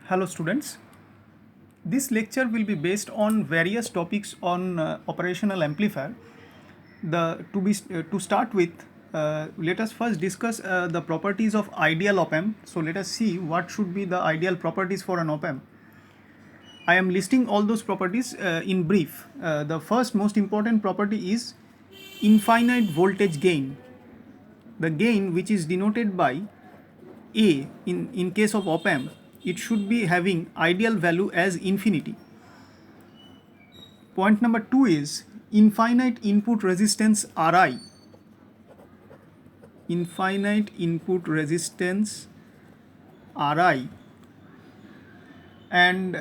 Hello students, this lecture will be based on various topics on operational amplifier. To start with, let us first discuss the properties of ideal op amp. So let us see what should be the ideal properties for an op amp. I am listing all those properties in brief. The first most important property is infinite voltage gain. The gain, which is denoted by A in case of op amp, it should be having ideal value as infinity. Point number 2 is infinite input resistance Ri. Infinite input resistance Ri, and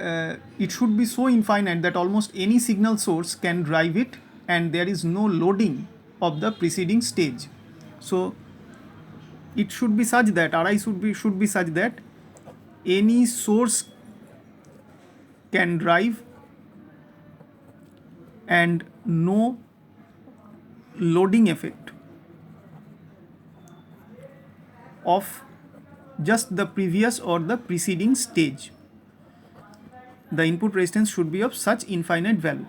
it should be so infinite that almost any signal source can drive it and there is no loading of the preceding stage. So it should be such that Ri should be such that any source can drive and no loading effect of just the previous or the preceding stage. The input resistance should be of such infinite value.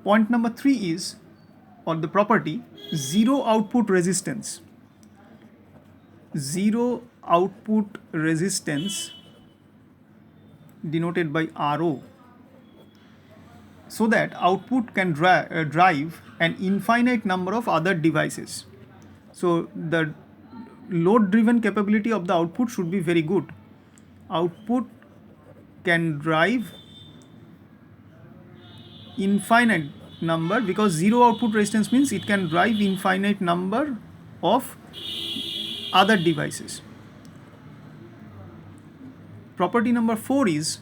Point number 3 is, or the property, zero output resistance. Zero output resistance denoted by RO, so that output can drive an infinite number of other devices. So the load driven capability of the output should be very good. Output can drive infinite number, because zero output resistance means it can drive infinite number of other devices. Property number 4 is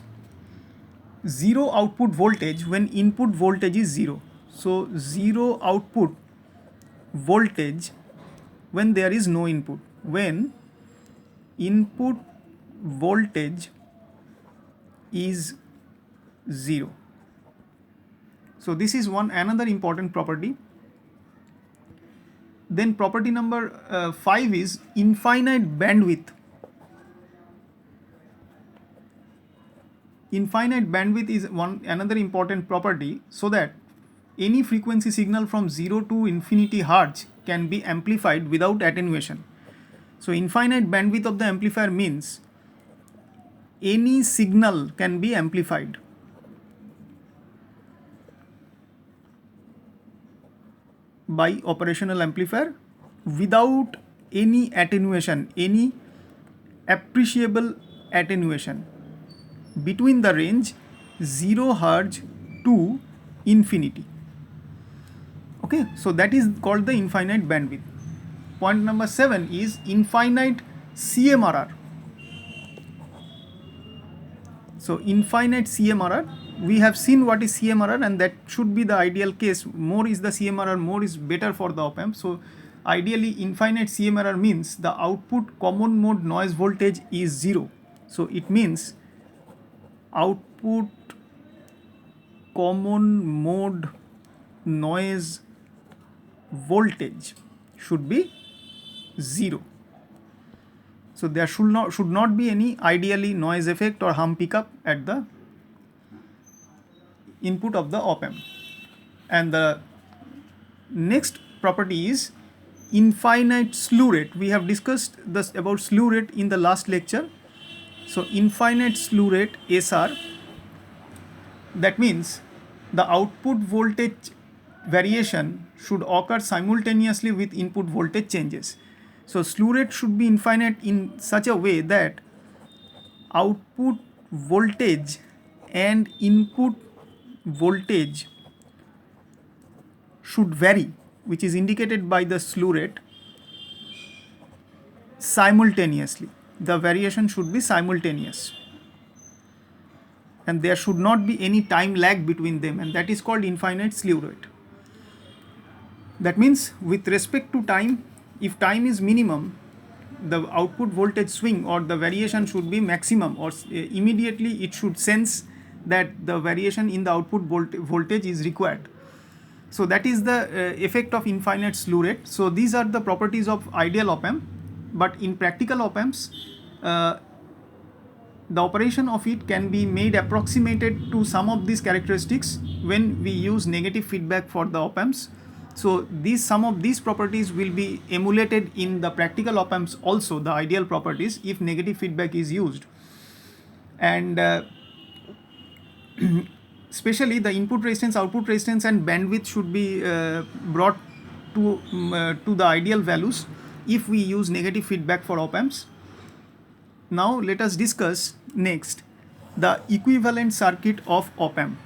zero output voltage when input voltage is 0. So zero output voltage when there is no input. When input voltage is 0. So this is another important property. Then property number 5 is infinite bandwidth. Infinite bandwidth is another important property, so that any frequency signal from 0 to infinity hertz can be amplified without attenuation. So infinite bandwidth of the amplifier means any signal can be amplified. By operational amplifier without any attenuation, any appreciable attenuation between the range 0 Hz to infinity. Okay, so that is called the infinite bandwidth. Point number 7 is infinite CMRR. So infinite CMRR, we have seen what is CMRR, and that should be the ideal case. More is the CMRR, more is better for the op amp. So ideally infinite CMRR means the output common mode noise voltage is 0. So it means output common mode noise voltage should be 0. So there should not be any ideally noise effect or hum pickup at the input of the op amp. And the next property is infinite slew rate. We have discussed this about slew rate in the last lecture. So infinite slew rate SR, that means the output voltage variation should occur simultaneously with input voltage changes. So slew rate should be infinite in such a way that output voltage and input voltage should vary, which is indicated by the slew rate, simultaneously. The variation should be simultaneous, and there should not be any time lag between them, and that is called infinite slew rate. That means with respect to time, if time is minimum, the output voltage swing or the variation should be maximum, or immediately it should sense that the variation in the output voltage is required. So that is the effect of infinite slew rate. So these are the properties of ideal op amp, but in practical op amps, the operation of it can be made approximated to some of these characteristics when we use negative feedback for the op amps. So some of these properties will be emulated in the practical op amps also, the ideal properties, if negative feedback is used. And especially the input resistance, output resistance and bandwidth should be brought to the ideal values if we use negative feedback for op amps. Now let us discuss next the equivalent circuit of op amp.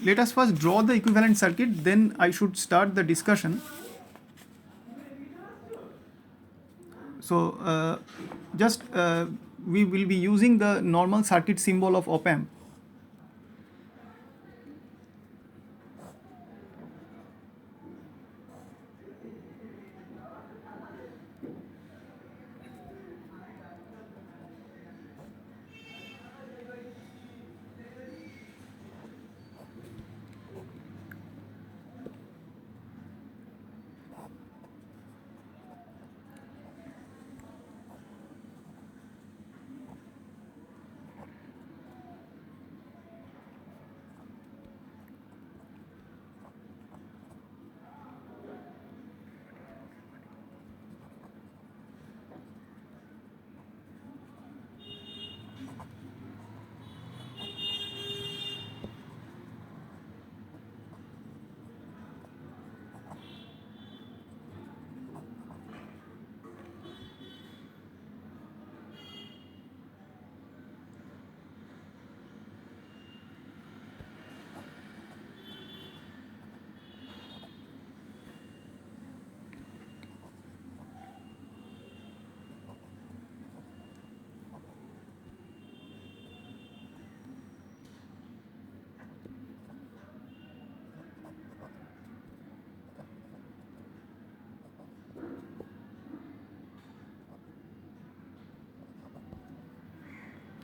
Let us first draw the equivalent circuit, then I should start the discussion. So we will be using the normal circuit symbol of op amp.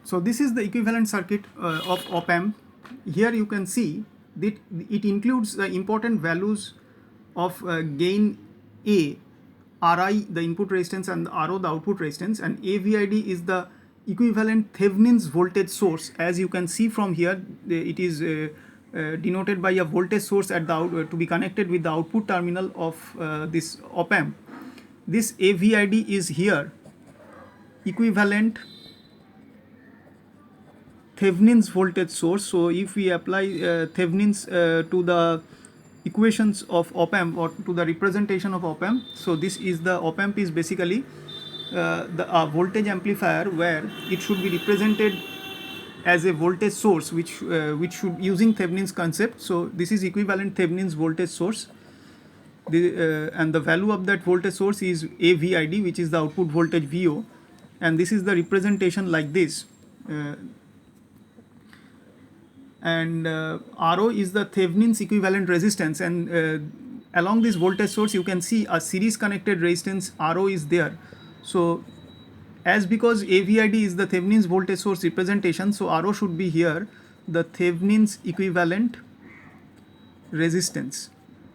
So this is the equivalent circuit of op amp. Here you can see that it includes the important values of gain A, Ri the input resistance and Ro the output resistance, and AVID is the equivalent Thevenin's voltage source. As you can see from here, it is denoted by a voltage source at the to be connected with the output terminal of this op amp. This AVID is here equivalent Thevenin's voltage source. So if we apply Thevenin's to the equations of op amp or to the representation of op amp, so this is the op amp is basically the voltage amplifier where it should be represented as a voltage source which should using Thevenin's concept. So this is equivalent Thevenin's voltage source. And the value of that voltage source is AVID, which is the output voltage VO, and this is the representation like this. And Ro is the Thevenin's equivalent resistance, and along this voltage source you can see a series connected resistance Ro is there. So as because AVID is the Thevenin's voltage source representation, so Ro should be here the Thevenin's equivalent resistance,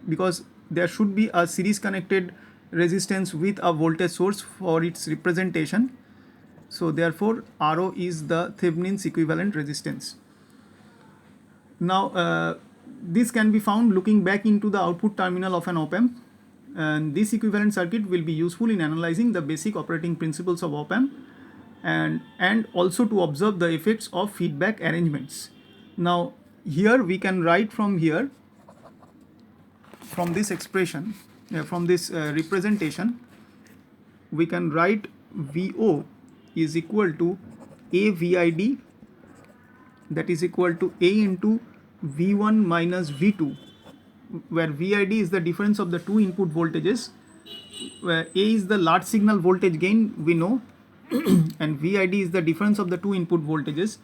because there should be a series connected resistance with a voltage source for its representation. So therefore Ro is the Thevenin's equivalent resistance. Now this can be found looking back into the output terminal of an op amp, and this equivalent circuit will be useful in analyzing the basic operating principles of op amp and also to observe the effects of feedback arrangements. Now here we can write from here, from this expression, from this representation, we can write VO is equal to AVID, that is equal to A into V1 minus V2, where VID is the difference of the two input voltages, where A is the large signal voltage gain we know and VID is the difference of the two input voltages.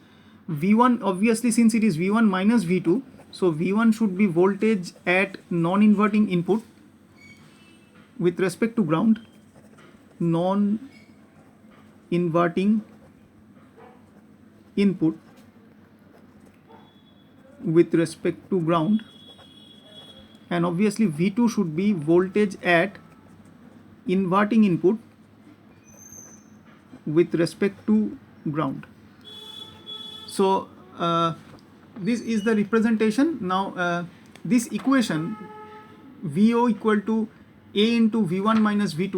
V1, obviously since it is V1 minus V2, so V1 should be voltage at non-inverting input with respect to ground, non-inverting inverting input with respect to ground, and obviously V2 should be voltage at inverting input with respect to ground. So this is the representation. Now this equation VO equal to A into V1 minus V2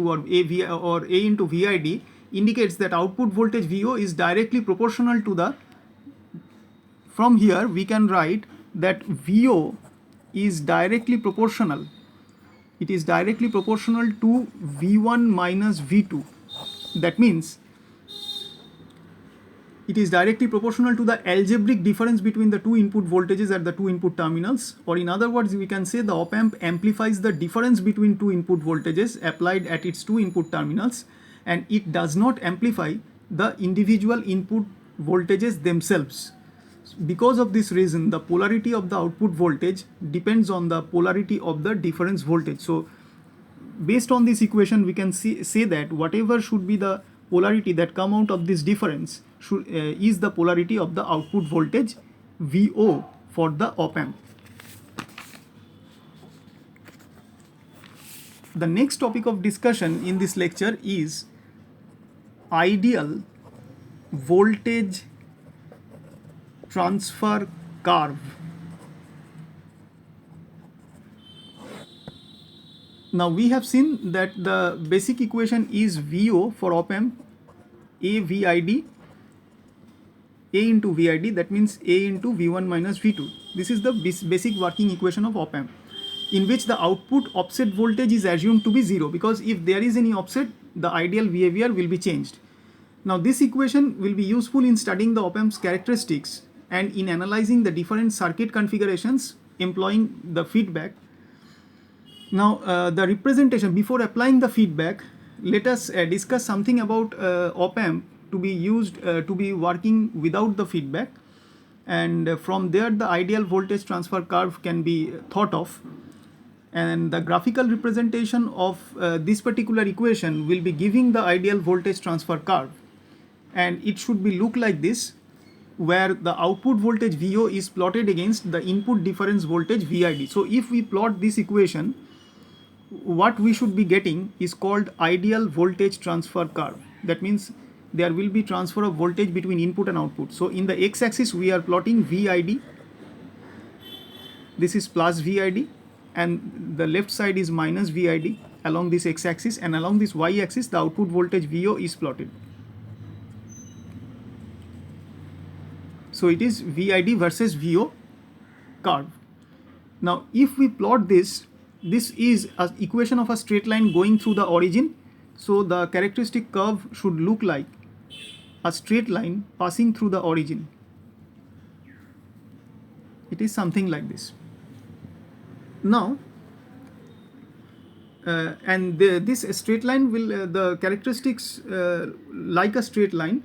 or A into VID indicates that output voltage VO is directly proportional to the, from here we can write that VO is directly proportional, it is directly proportional to V1 minus V2. That means it is directly proportional to the algebraic difference between the two input voltages at the two input terminals, or in other words we can say the op amp amplifies the difference between two input voltages applied at its two input terminals, and it does not amplify the individual input voltages themselves. Because of this reason, the polarity of the output voltage depends on the polarity of the difference voltage. So based on this equation we can say that whatever should be the polarity that come out of this difference is the polarity of the output voltage VO for the op amp. The next topic of discussion in this lecture is ideal voltage transfer curve. Now we have seen that the basic equation is VO for op amp, A VID, A into VID, that means A into V1 minus V2. This is the basic working equation of op amp, in which the output offset voltage is assumed to be 0, because if there is any offset the ideal behavior will be changed. Now this equation will be useful in studying the op amp's characteristics and in analyzing the different circuit configurations employing the feedback. Now the representation, before applying the feedback, let us discuss something about op amp to be used to be working without the feedback, and from there the ideal voltage transfer curve can be thought of, and the graphical representation of this particular equation will be giving the ideal voltage transfer curve, and it should be look like this, where the output voltage VO is plotted against the input difference voltage VID. So if we plot this equation, what we should be getting is called ideal voltage transfer curve. That means there will be transfer of voltage between input and output. So in the x-axis we are plotting VID, this is plus VID, and the left side is minus VID along this x-axis, and along this y-axis the output voltage VO is plotted. So it is VID versus VO curve. Now if we plot this, this is an equation of a straight line going through the origin. So the characteristic curve should look like a straight line passing through the origin. It is something like this. Now this straight line will the characteristics like a straight line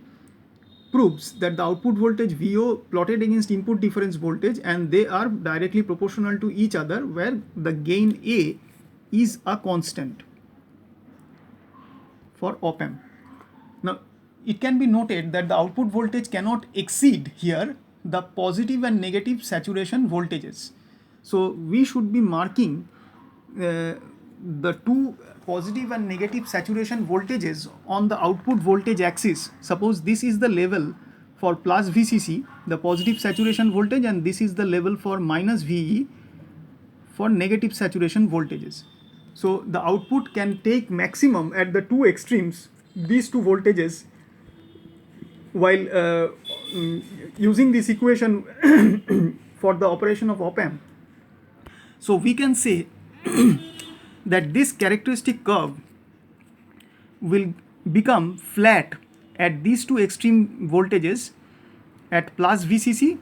proves that the output voltage VO plotted against input difference voltage, and they are directly proportional to each other, where the gain A is a constant for op amp. Now it can be noted that the output voltage cannot exceed here the positive and negative saturation voltages. So we should be marking the two positive and negative saturation voltages on the output voltage axis. Suppose this is the level for plus VCC, the positive saturation voltage, and this is the level for minus VE for negative saturation voltages. So the output can take maximum at the two extremes, these two voltages, while using this equation for the operation of op amp. So we can say that this characteristic curve will become flat at these two extreme voltages, at plus VCC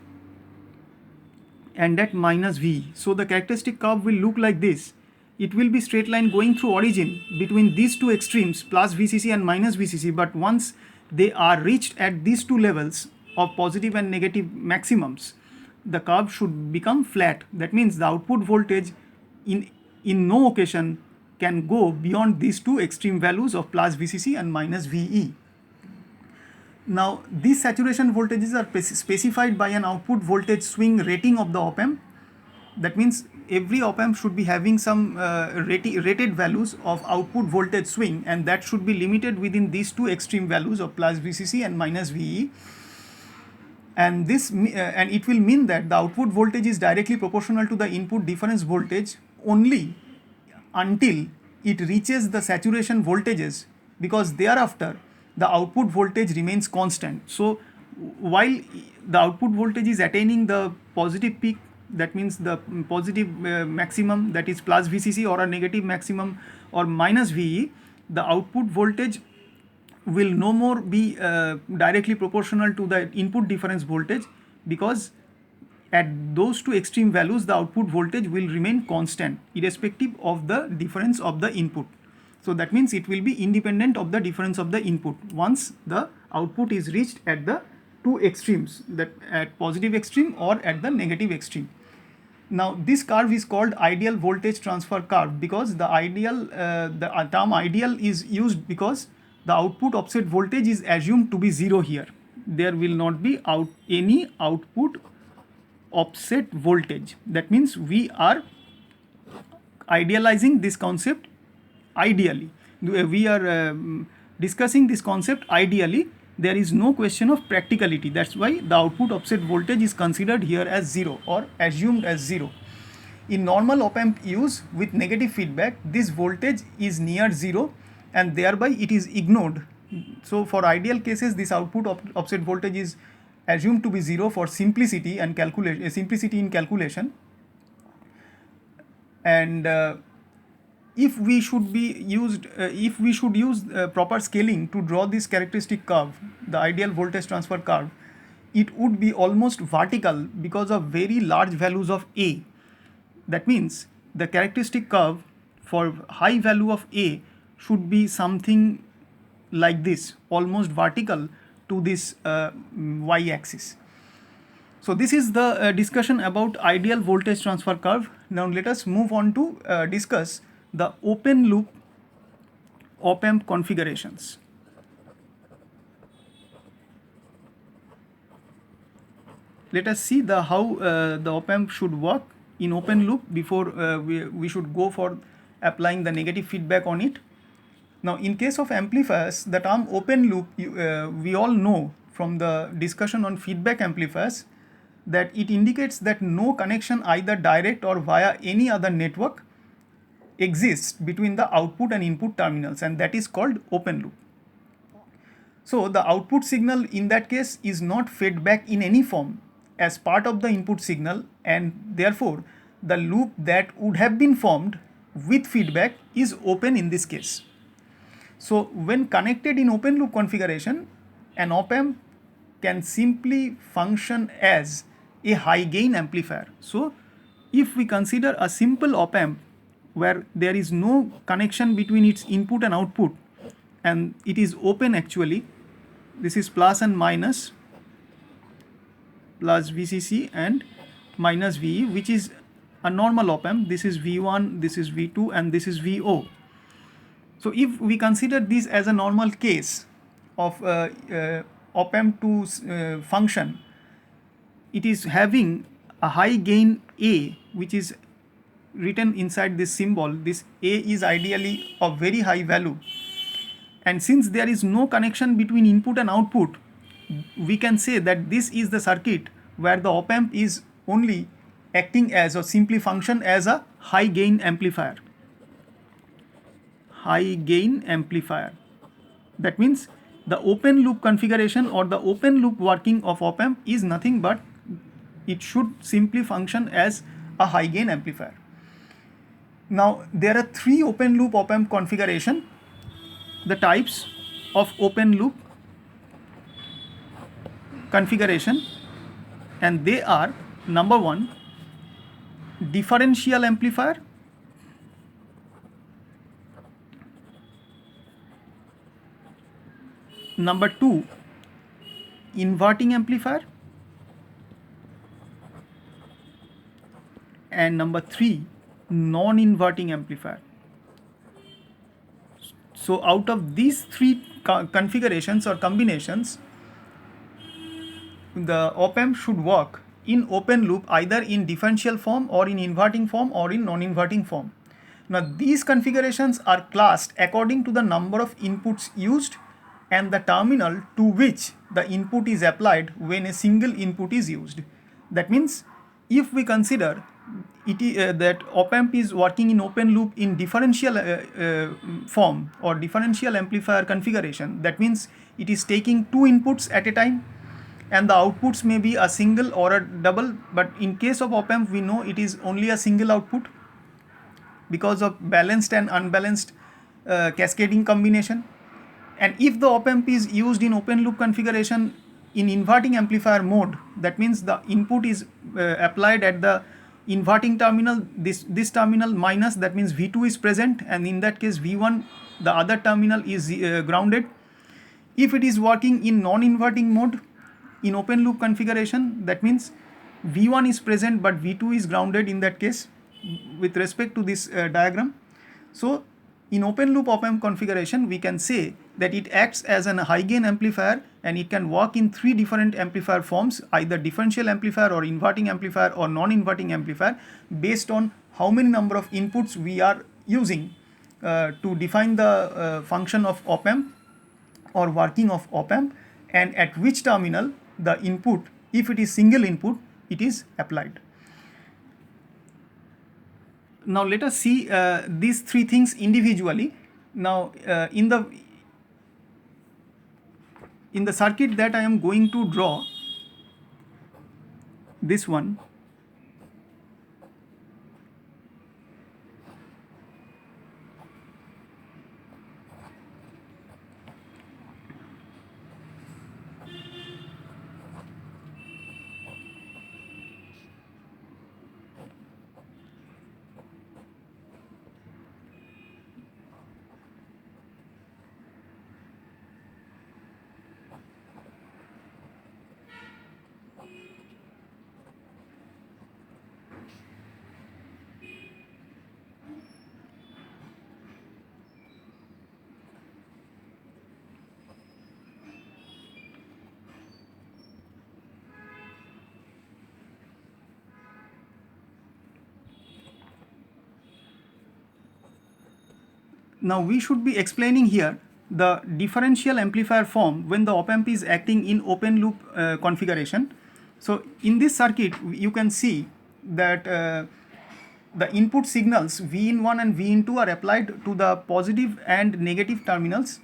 and at minus VE. So the characteristic curve will look like this. It will be straight line going through origin between these two extremes, plus VCC and minus VCC, but once they are reached at these two levels of positive and negative maximums, the curve should become flat. That means the output voltage in no occasion can go beyond these two extreme values of plus VCC and minus VE. Now these saturation voltages are specified by an output voltage swing rating of the op amp. That means every op amp should be having some rated values of output voltage swing, and that should be limited within these two extreme values of plus VCC and minus VE. And this and it will mean that the output voltage is directly proportional to the input difference voltage only until it reaches the saturation voltages, because thereafter the output voltage remains constant. So while the output voltage is attaining the positive peak, that means the positive maximum, that is plus VCC, or a negative maximum or minus VE, the output voltage will no more be directly proportional to the input difference voltage, because at those two extreme values the output voltage will remain constant irrespective of the difference of the input. So that means it will be independent of the difference of the input once the output is reached at the two extremes, that at positive extreme or at the negative extreme. Now this curve is called ideal voltage transfer curve, because the term ideal is used because the output offset voltage is assumed to be 0 here. There will not be any output offset voltage. That means we are idealizing this concept ideally. We are discussing this concept ideally. There is no question of practicality. That's why the output offset voltage is considered here as 0 or assumed as 0. In normal op amp use with negative feedback, this voltage is near 0 and thereby it is ignored. So for ideal cases, this output offset voltage is assumed to be 0 for simplicity and simplicity in calculation. And if we should use proper scaling to draw this characteristic curve, the ideal voltage transfer curve, it would be almost vertical because of very large values of A. That means the characteristic curve for high value of A should be something like this, almost vertical to this y-axis. So this is the discussion about ideal voltage transfer curve. Now let us move on to discuss the open loop op amp configurations. Let us see how the op amp should work in open loop before we should go for applying the negative feedback on it. Now in case of amplifiers, the term open loop, we all know from the discussion on feedback amplifiers that it indicates that no connection either direct or via any other network exists between the output and input terminals, and that is called open loop. So the output signal in that case is not fed back in any form as part of the input signal, and therefore the loop that would have been formed with feedback is open in this case. So when connected in open loop configuration, an op amp can simply function as a high gain amplifier. So if we consider a simple op amp where there is no connection between its input and output, and it is open actually, this is plus and minus, plus VCC and minus VE, which is a normal op amp. This is V1, this is V2 and this is VO. So if we consider this as a normal case of op amp to function, it is having a high gain A, which is written inside this symbol. This A is ideally of very high value, and since there is no connection between input and output, we can say that this is the circuit where the op amp is only acting as, or simply function as, a high gain amplifier. High gain amplifier. That means the open loop configuration or the open loop working of op amp is nothing but it should simply function as a high gain amplifier. Now there are three open loop op amp configuration, the types of open loop configuration, and they are: number 1, differential amplifier; number 2, inverting amplifier; and number 3, non-inverting amplifier. So out of these three configurations or combinations, the op-amp should work in open loop either in differential form or in inverting form or in non-inverting form. Now these configurations are classed according to the number of inputs used and the terminal to which the input is applied when a single input is used. That means if we consider that op-amp is working in open loop in differential form or differential amplifier configuration, that means it is taking two inputs at a time and the outputs may be a single or a double, but in case of op-amp we know it is only a single output because of balanced and unbalanced cascading combination. And if the op-amp is used in open loop configuration in inverting amplifier mode, that means the input is applied at the inverting terminal, this terminal minus, that means V2 is present, and in that case V1, the other terminal is grounded. If it is working in non-inverting mode in open loop configuration, that means V1 is present but V2 is grounded in that case with respect to this diagram. So in open loop op-amp configuration, we can say that it acts as a high gain amplifier and it can work in three different amplifier forms, either differential amplifier or inverting amplifier or non-inverting amplifier, based on how many number of inputs we are using to define the function of op-amp or working of op-amp, and at which terminal the input, if it is single input, it is applied. Now let us see these three things individually. Now in the circuit that I am going to draw, this one, now we should be explaining here the differential amplifier form when the op-amp is acting in open loop configuration. So in this circuit you can see that the input signals V in1 and V in2 are applied to the positive and negative terminals,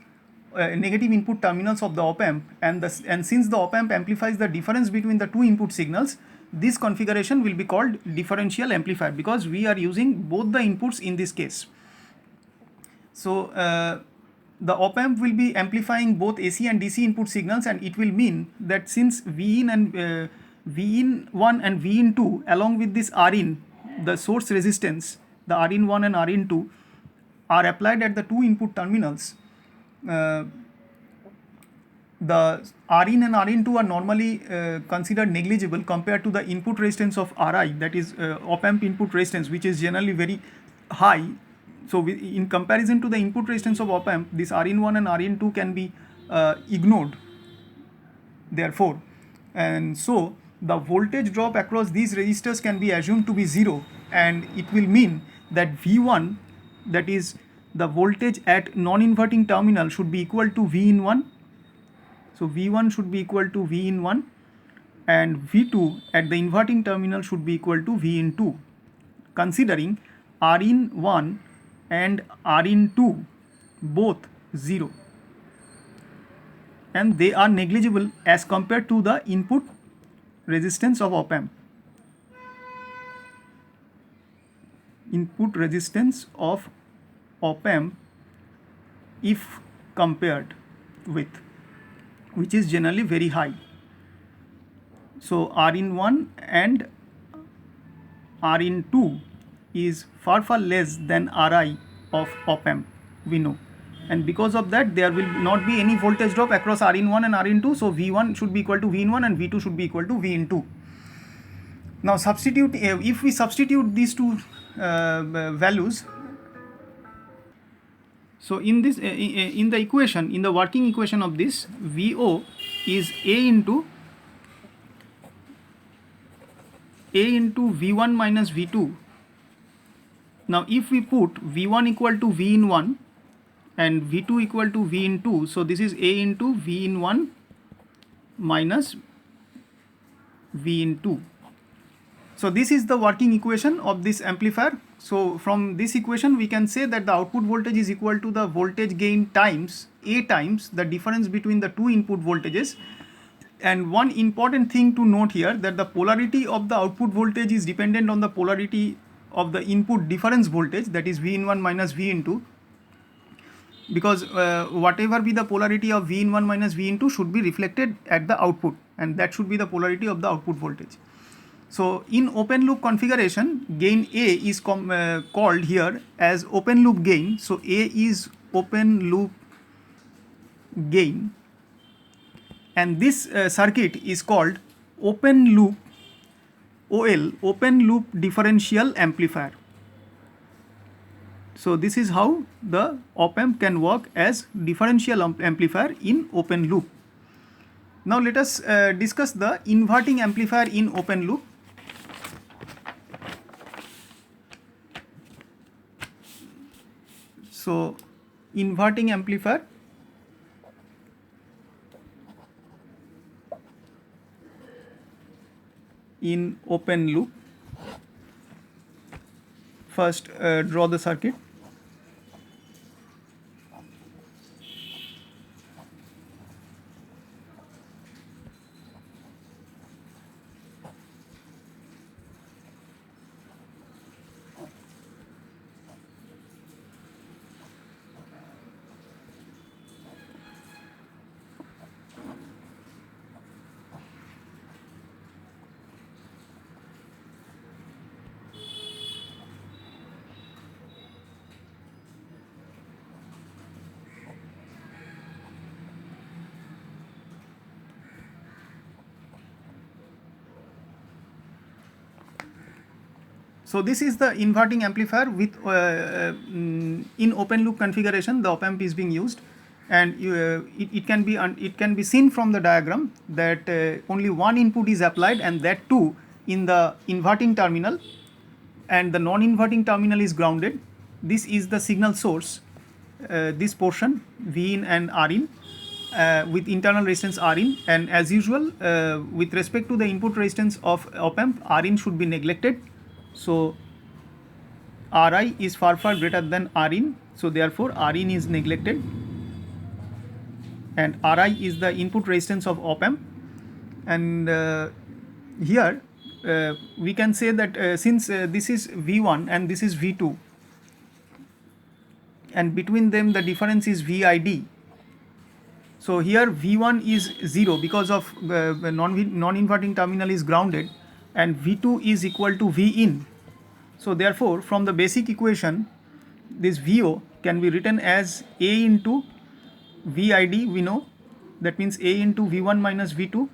negative input terminals of the op-amp, and since the op-amp amplifies the difference between the two input signals, this configuration will be called differential amplifier because we are using both the inputs in this case. So the op-amp will be amplifying both AC and DC input signals, and it will mean that since V in1 and V in2 along with this Rin, the source resistance, the Rin1 and Rin2 are applied at the two input terminals, the Rin and Rin2 are normally considered negligible compared to the input resistance of Ri, that is op-amp input resistance, which is generally very high. So in comparison to the input resistance of op-amp, this Rin1 and Rin2 can be ignored therefore, and so the voltage drop across these resistors can be assumed to be 0, and it will mean that V1, that is the voltage at non-inverting terminal, should be equal to V in 1. So V1 should be equal to V in 1, and V2 at the inverting terminal should be equal to V in 2, considering Rin 1 and Rin 2 both 0, and they are negligible as compared to the input resistance of op-amp. Input resistance of op-amp if compared with, which is generally very high. So Rin1 and Rin2 is far less than Ri of op-amp, we know, and because of that there will not be any voltage drop across Rin1 and Rin2, so V1 should be equal to V in 1 and V2 should be equal to V in 2. Now substitute, if we substitute these two values, so in this in the equation, in the working equation of this, VO is A into A into V1 minus V2. Now if we put V1 equal to V in 1 and V2 equal to V in 2, so this is A into V in 1 minus V in 2. So this is the working equation of this amplifier. So from this equation we can say that the output voltage is equal to the voltage gain times A times the difference between the two input voltages. And one important thing to note here, that the polarity of the output voltage is dependent on the polarity of the input difference voltage, that is V in 1 minus V in 2, because whatever be the polarity of V in 1 minus V in 2 should be reflected at the output, and that should be the polarity of the output voltage. So in open loop configuration, gain A is called here as open loop gain. So A is open loop gain, and this circuit is called open loop OL, open loop differential amplifier. So this is how the op-amp can work as differential amplifier in open loop. Now let us discuss the inverting amplifier in open loop. So inverting amplifier in open loop. First draw the circuit. So this is the inverting amplifier with in open loop configuration the op-amp is being used, and it can be seen from the diagram that only one input is applied, and that too in the inverting terminal, and the non-inverting terminal is grounded. This is the signal source, this portion V in and R in, with internal resistance R in, and as usual with respect to the input resistance of op-amp, R in should be neglected. So Ri is far greater than Rin, so therefore Rin is neglected, and Ri is the input resistance of op-amp. And here we can say that since this is V1 and this is V2, and between them the difference is VID. So here V1 is 0 because of non-inverting terminal is grounded, and V2 is equal to V in. So therefore from the basic equation, this VO can be written as A into VID, we know, that means A into V1 minus V2.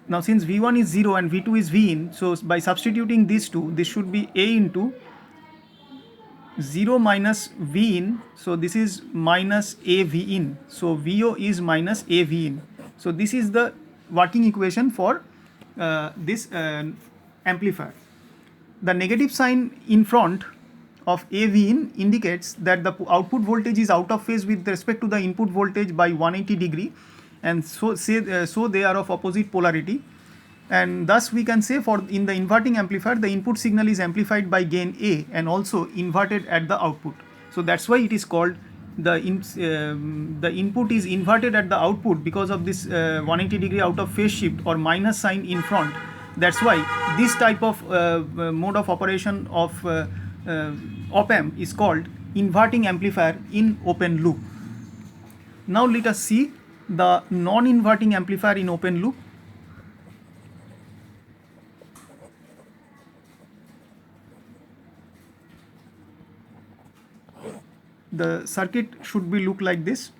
Now since V1 is 0 and V2 is V in, so by substituting these two, this should be A into 0 minus V in, so this is minus A V in, so VO is minus A V in. So this is the working equation for this amplifier. The negative sign in front of AV in indicates that the output voltage is out of phase with respect to the input voltage by 180 degree, and so they are of opposite polarity, and thus we can say for in the inverting amplifier the input signal is amplified by gain A and also inverted at the output. So that's why it is called the input is inverted at the output because of this 180 degree out of phase shift or minus sign in front. That's why this type of mode of operation of op-amp is called inverting amplifier in open loop. Now let us see the non-inverting amplifier in open loop. The circuit should be look like this.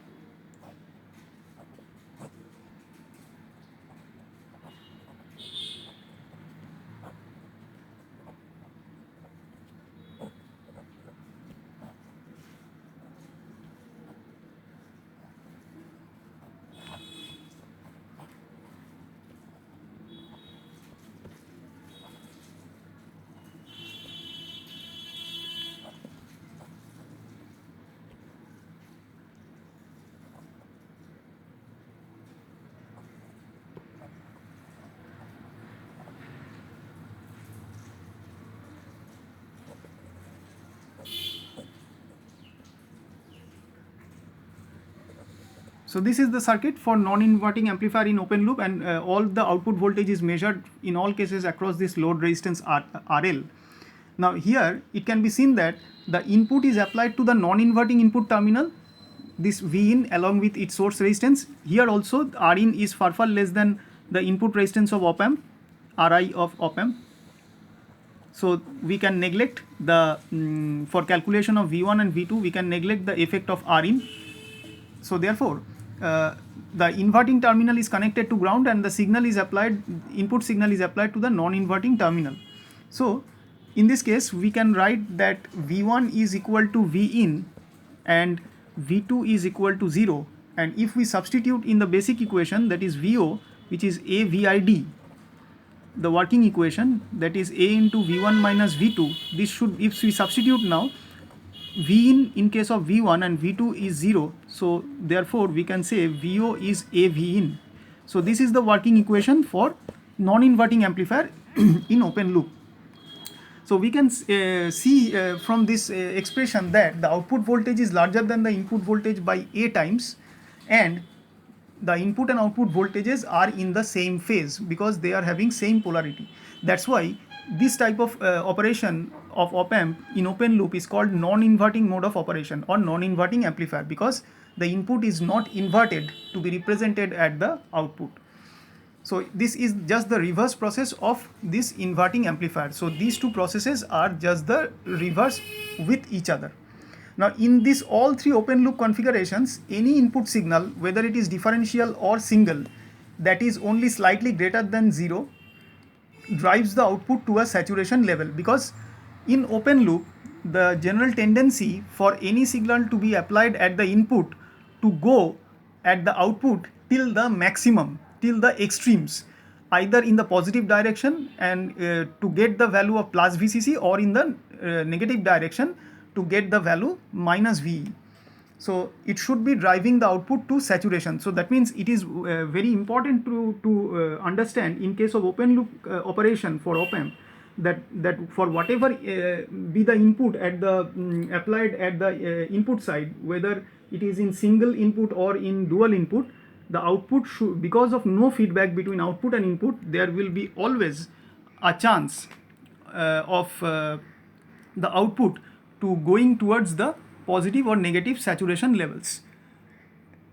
So this is the circuit for non-inverting amplifier in open loop, and all the output voltage is measured in all cases across this load resistance RL. Now here it can be seen that the input is applied to the non-inverting input terminal, this Vin along with its source resistance. Here also Rin is far less than the input resistance of op amp, Ri of op amp. So we can neglect the, for calculation of V1 and V2, we can neglect the effect of Rin. So therefore, the inverting terminal is connected to ground and the signal is applied, input signal is applied to the non-inverting terminal. So in this case, we can write that V1 is equal to Vin and V2 is equal to 0. And if we substitute in the basic equation, that is VO, which is A VID, the working equation, that is A into V1 minus V2, this should, if we substitute now, Vin in case of V1 and V2 is 0, so therefore we can say VO is A Vin. So this is the working equation for non-inverting amplifier in open loop. So we can see from this expression that the output voltage is larger than the input voltage by A times, and the input and output voltages are in the same phase because they are having same polarity. That's why this type of operation of op amp in open loop is called non-inverting mode of operation or non-inverting amplifier, because the input is not inverted to be represented at the output. So this is just the reverse process of this inverting amplifier. So these two processes are just the reverse with each other. Now in this all three open loop configurations, any input signal, whether it is differential or single, that is only slightly greater than 0, drives the output to a saturation level, because in open loop the general tendency for any signal to be applied at the input to go at the output till the maximum, till the extremes, either in the positive direction and to get the value of plus VCC, or in the negative direction to get the value minus VE. So it should be driving the output to saturation. So that means it is very important to understand in case of open loop operation for op amp, that for whatever be the input at the applied at the input side, whether it is in single input or in dual input, the output should, because of no feedback between output and input, there will be always a chance of the output to going towards the positive or negative saturation levels.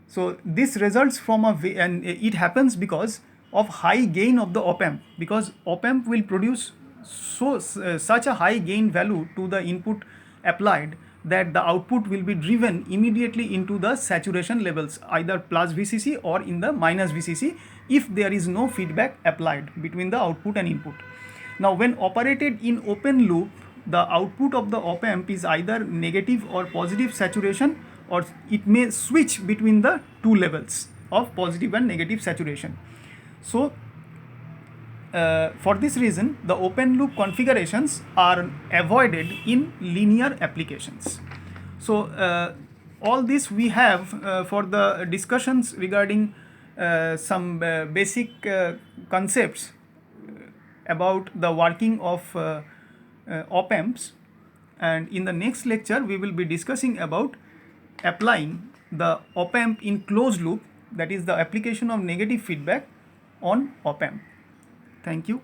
So this results from and it happens because of high gain of the op amp, because op amp will produce such a high gain value to the input applied that the output will be driven immediately into the saturation levels, either plus VCC or in the minus VCC, if there is no feedback applied between the output and input. Now when operated in open loop, the output of the op amp is either negative or positive saturation, or it may switch between the two levels of positive and negative saturation. So for this reason, the open loop configurations are avoided in linear applications. So all this we have for the discussions regarding some basic concepts about the working of op amps, and in the next lecture we will be discussing about applying the op amp in closed loop, that is the application of negative feedback on op amp. Thank you.